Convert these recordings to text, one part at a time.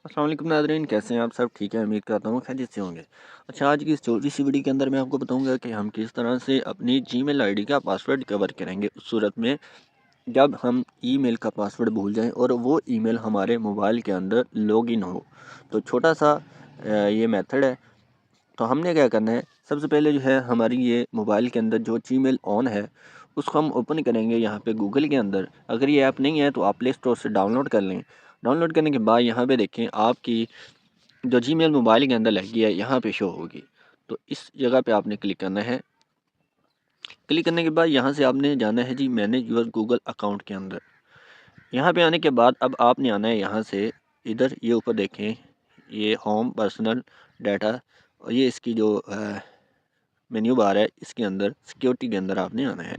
अस्सलाम वालेकुम नाज़रीन, कैसे हैं आप सब? ठीक है, उम्मीद करता हूँ खैरियत से होंगे। अच्छा, आज की इस छोटी सी वीडियो के अंदर मैं आपको बताऊंगा कि हम किस तरह से अपनी जीमेल आईडी का पासवर्ड कवर करेंगे उस सूरत में जब हम ईमेल का पासवर्ड भूल जाएं और वो ईमेल हमारे मोबाइल के अंदर लॉगिन हो। तो छोटा सा ये मेथड है। तो हमने क्या करना है, सबसे पहले जो है हमारी ये मोबाइल के अंदर जो जीमेल ऑन है उसको हम ओपन करेंगे यहाँ पे गूगल के अंदर। अगर ये ऐप नहीं है तो आप प्ले स्टोर से डाउनलोड कर लें। डाउनलोड करने के बाद यहाँ पे देखें आपकी जो जीमेल मोबाइल के अंदर लगी है यहाँ पे शो होगी। तो इस जगह पे आपने क्लिक करना है। क्लिक करने के बाद यहाँ से आपने जाना है जी मैनेज योर गूगल अकाउंट के अंदर। यहाँ पे आने के बाद अब आपने आना है यहाँ से इधर, ये ऊपर देखें, ये होम पर्सनल डाटा और ये इसकी जो मेन्यू बार है इसके अंदर सिक्योरिटी के अंदर आपने आना है।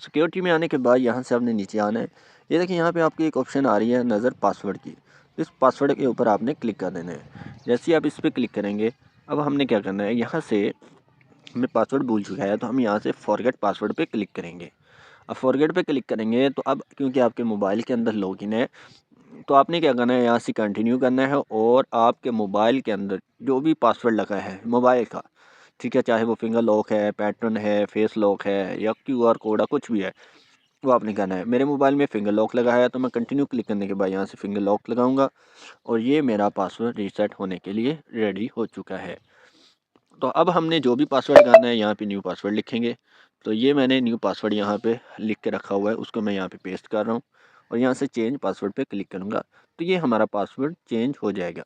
सिक्योरिटी में आने के बाद यहाँ से आपने नीचे आना है। ये देखिए यहाँ पे आपकी एक ऑप्शन आ रही है नज़र पासवर्ड की। इस पासवर्ड के ऊपर आपने क्लिक कर देना है। जैसे ही आप इस पर क्लिक करेंगे अब हमने क्या करना है, यहाँ से हमें पासवर्ड भूल चुका है तो हम यहाँ से फॉरगेट पासवर्ड पे क्लिक करेंगे। अब फॉरगेट पे क्लिक करेंगे तो अब क्योंकि आपके मोबाइल के अंदर लॉगिन है तो आपने क्या करना है, यहाँ से कंटिन्यू करना है और आपके मोबाइल के अंदर जो भी पासवर्ड लगा है मोबाइल का, ठीक है, चाहे वो फिंगर लॉक है, पैटर्न है, फेस लॉक है या क्यूआर कोड है, कुछ भी है, वो आपने करना है। मेरे मोबाइल में फिंगर लॉक लगा है तो मैं कंटिन्यू क्लिक करने के बाद यहाँ से फिंगर लॉक लगाऊंगा और ये मेरा पासवर्ड रीसेट होने के लिए रेडी हो चुका है। तो अब हमने जो भी पासवर्ड करना है यहाँ पे न्यू पासवर्ड लिखेंगे। तो ये मैंने न्यू पासवर्ड यहाँ पे लिख के रखा हुआ है, उसको मैं यहाँ पे पेस्ट कर रहा हूँ और यहाँ से चेंज पासवर्ड पे क्लिक करूँगा तो ये हमारा पासवर्ड चेंज हो जाएगा।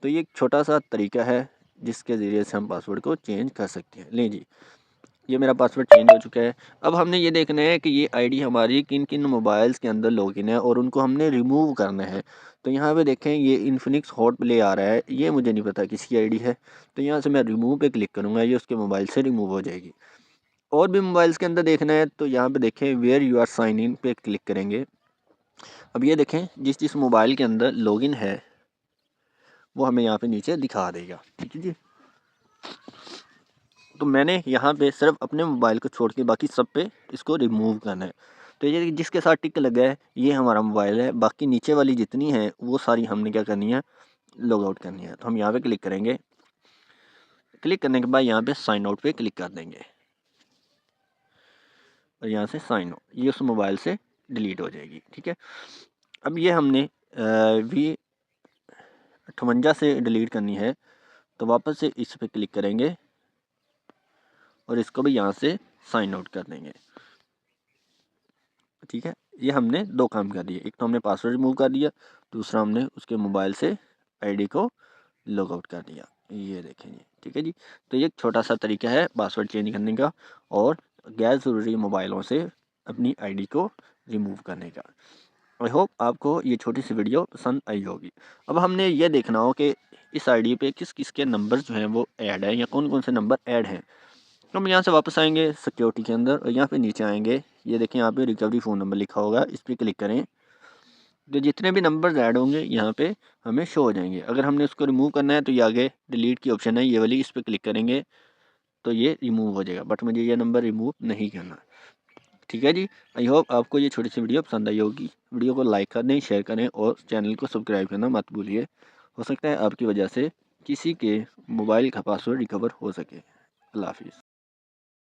तो ये एक छोटा सा तरीका है जिसके ज़रिए से हम पासवर्ड को चेंज कर सकते हैं। लें जी, ये मेरा पासवर्ड चेंज हो चुका है। अब हमने ये देखना है कि ये आईडी हमारी किन किन मोबाइल्स के अंदर लॉगिन है और उनको हमने रिमूव करना है। तो यहाँ पे देखें ये इन्फिनिक्स हॉट प्ले आ रहा है, ये मुझे नहीं पता किसकी आईडी है। तो यहाँ से मैं रिमूव पे क्लिक करूँगा, ये उसके मोबाइल से रिमूव हो जाएगी। और भी मोबाइल्स के अंदर देखना है तो यहाँ पे देखें where you are sign in पे क्लिक करेंगे। अब ये देखें जिस जिस मोबाइल के अंदर लॉगिन है वो हमें यहाँ पे नीचे दिखा देगा, ठीक है जी। तो मैंने यहाँ पे सिर्फ अपने मोबाइल को छोड़ के बाकी सब पे इसको रिमूव करना है। तो ये जिसके साथ टिक लगा है ये हमारा मोबाइल है, बाकी नीचे वाली जितनी है वो सारी हमने क्या करनी है, लॉग आउट करनी है। तो हम यहाँ पे क्लिक करेंगे। क्लिक करने के बाद यहाँ पे साइन आउट पे क्लिक कर देंगे और यहाँ से साइन आउट, ये उस मोबाइल से डिलीट हो जाएगी, ठीक है। अब ये हमने V58 से डिलीट करनी है तो वापस से इस पर क्लिक करेंगे और इसको भी यहाँ से साइन आउट कर देंगे, ठीक है। ये हमने दो काम कर दिए, एक तो हमने पासवर्ड रिमूव कर दिया, दूसरा हमने उसके मोबाइल से आईडी को लॉग आउट कर दिया। ये देखें जी, ठीक है जी। तो ये एक छोटा सा तरीका है पासवर्ड चेंज करने का और गैर ज़रूरी मोबाइलों से अपनी आईडी को रिमूव करने का। आई होप आपको ये छोटी सी वीडियो पसंद आई होगी। अब हमने ये देखना हो कि इस आईडी पे किस किस के नंबर जो हैं वो ऐड हैं या कौन कौन से नंबर ऐड हैं। तो हम यहाँ से वापस आएंगे सिक्योरिटी के अंदर और यहाँ पे नीचे आएंगे, ये देखें यहाँ पे रिकवरी फ़ोन नंबर लिखा होगा, इस पर क्लिक करें। तो जितने भी नंबर्स ऐड होंगे यहाँ पे हमें शो हो जाएंगे। अगर हमने उसको रिमूव करना है तो ये आगे डिलीट की ऑप्शन है ये वाली, इस पर क्लिक करेंगे तो ये रिमूव हो जाएगा, बट मुझे ये नंबर रिमूव नहीं करना, ठीक है जी। आई होप आपको ये छोटी सी वीडियो पसंद आई होगी। वीडियो को लाइक कर दें, शेयर करें और चैनल को सब्सक्राइब करना मत भूलिए। हो सकता है आपकी वजह से किसी के मोबाइल का पासवर्ड रिकवर हो सके। अल्लाह हाफिज़।